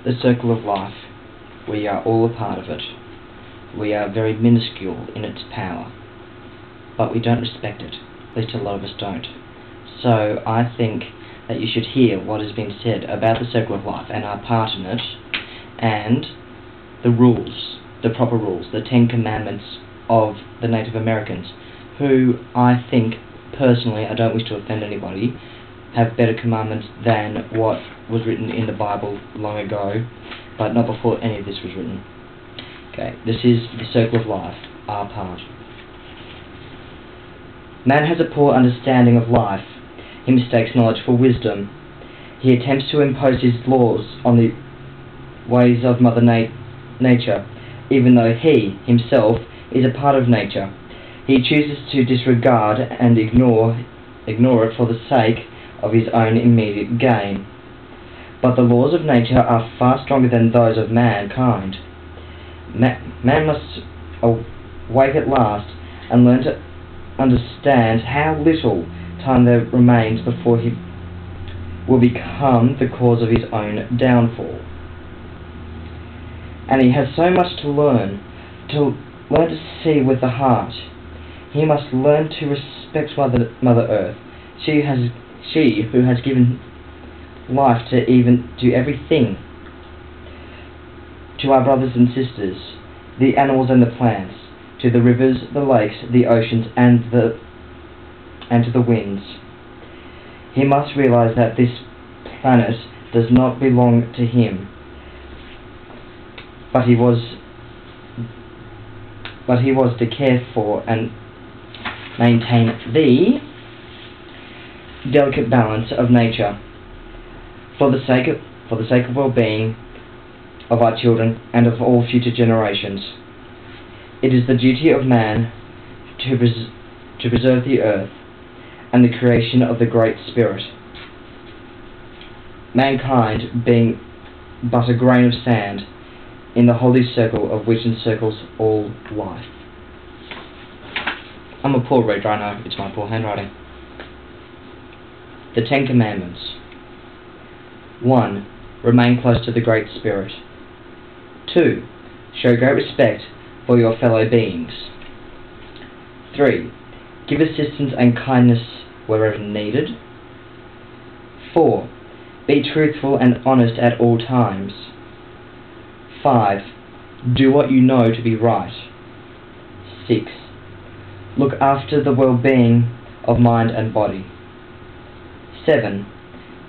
The circle of life. We are all a part of it. We are very minuscule in its power, but we don't respect it. At least a lot of us don't. So I think that you should hear what has been said about the circle of life and our part in it, and the rules, the proper rules, the 10 Commandments of the Native Americans, who I think, personally, I don't wish to offend anybody, have better commandments than what was written in the Bible long ago, but not before any of this was written. Okay, this is the circle of life, our part. Man has a poor understanding of life. He mistakes knowledge for wisdom. He attempts to impose his laws on the ways of Mother Nature, even though he, himself, is a part of nature. He chooses to disregard and ignore it for the sake of his own immediate gain. But the laws of nature are far stronger than those of mankind. Man must awake at last and learn to understand how little time there remains before he will become the cause of his own downfall. And he has so much to learn to see with the heart. He must learn to respect Mother Earth, she who has given life to everything, to our brothers and sisters, the animals and the plants, to the rivers, the lakes, the oceans, and to the winds. He must realize that this planet does not belong to him, but he was to care for and maintain the delicate balance of nature for the sake of well-being of our children and of all future generations. It is the duty of man to preserve the earth and the creation of the Great Spirit, mankind being but a grain of sand in the holy circle of which encircles all life. I'm a poor reader, I know, it's my poor handwriting. The 10 Commandments. 1. Remain close to the Great Spirit. 2. Show great respect for your fellow beings. 3. Give assistance and kindness wherever needed. 4. Be truthful and honest at all times. 5. Do what you know to be right. 6. Look after the well-being of mind and body. 7.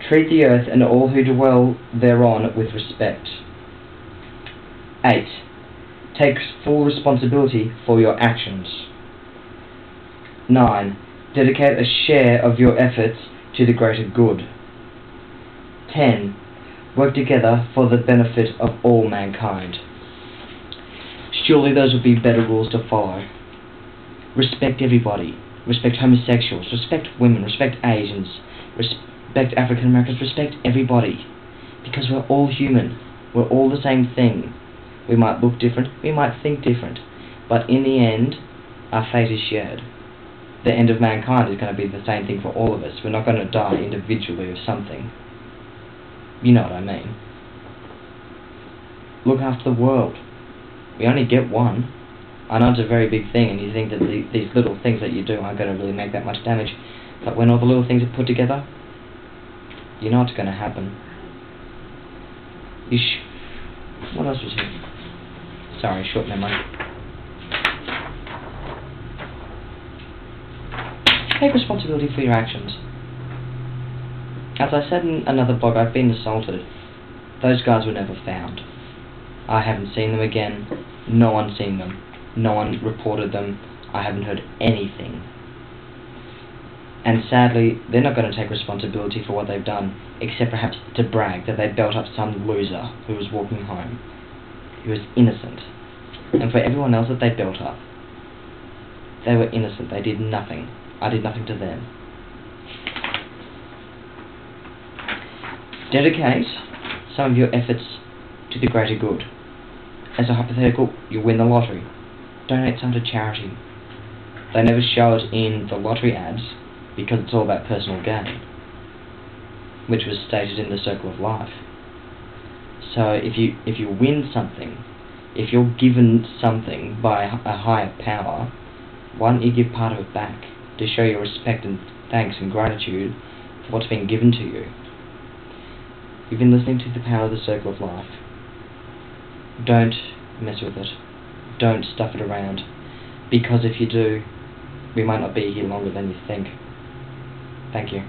Treat the earth and all who dwell thereon with respect. 8. Take full responsibility for your actions. 9. Dedicate a share of your efforts to the greater good. 10. Work together for the benefit of all mankind. Surely those would be better rules to follow. Respect everybody. Respect homosexuals. Respect women. Respect Asians. Respect African Americans. Respect everybody. Because we're all human. We're all the same thing. We might look different. We might think different. But in the end, our fate is shared. The end of mankind is going to be the same thing for all of us. We're not going to die individually of something. You know what I mean. Look after the world. We only get one. I know it's a very big thing, and you think that these little things that you do aren't going to really make that much damage. But when all the little things are put together, you know what's going to happen. What else was here? Sorry, short memory. Take responsibility for your actions. As I said in another blog, I've been assaulted. Those guys were never found. I haven't seen them again. No one's seen them. No one reported them. I haven't heard anything. And sadly, they're not going to take responsibility for what they've done, except perhaps to brag that they built up some loser who was walking home, who was innocent. And for everyone else that they built up, they were innocent. They did nothing. I did nothing to them. Dedicate some of your efforts to the greater good. As a hypothetical, you win the lottery. Donate some to charity. They never show it in the lottery ads because it's all about personal gain, which was stated in the circle of life. So if you win something, if you're given something by a higher power, why don't you give part of it back to show your respect and thanks and gratitude for what's been given to you? You've been listening to The Power of the Circle of Life. Don't mess with it. Don't stuff it around. Because if you do, we might not be here longer than you think. Thank you.